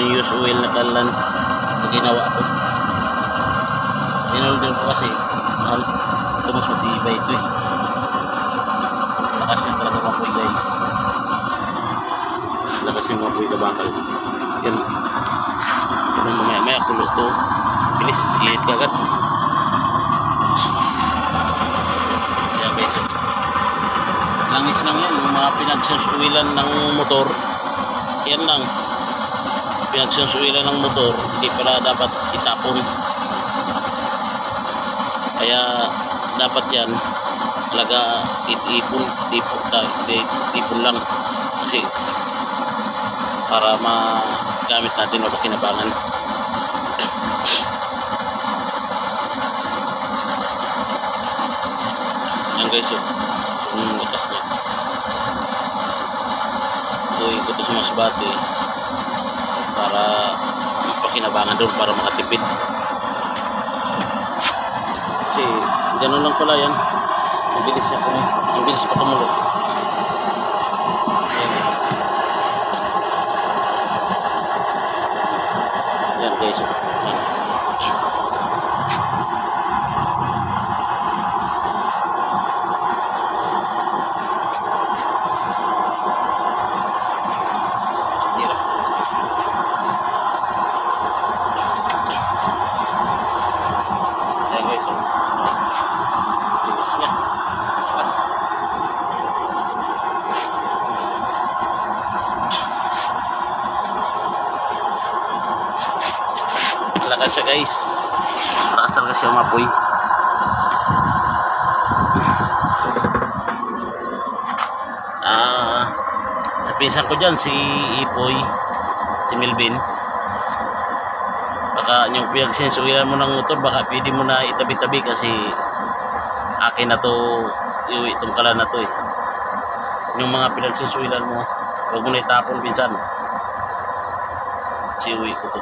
itong use oil na kalan na ginawa ko. Inolder ko kasi mahal. Ito mas matibay ito eh. Lakas niya talaga mapoy guys. Lakas yung mapoy kabakal. Yan. Kung mamaya kulo to, bilis ihit ka agad. Yan guys, langis lang yan. Yung mga pinagsusuwilan ng motor, yan lang. Pinagsusuwilan ng motor, hindi pala dapat itapon. Kaya dapat yan talaga tipon lang kasi para magamit natin o pakinabangan. Yan guys, lakas niya. Ito sa masbate para pakinabangan doon, para makatipid. Kasi gano'n lang pala yan. Ang bilis pa tumulo. Yan guys. Yan. Yan guys. Bilis niya. Lakas siya guys. Lakas talaga siya umapoy. Sa pinsan ko dyan, si Ipoy, si Melvin, baka yung pinagsensuilan mo ng motor, baka pwede mo na itabi-tabi kasi akin na to, itong kalan na to eh. Yung mga pinagsensuilan mo, huwag mo na itapon pinsan. Siuwi ko to.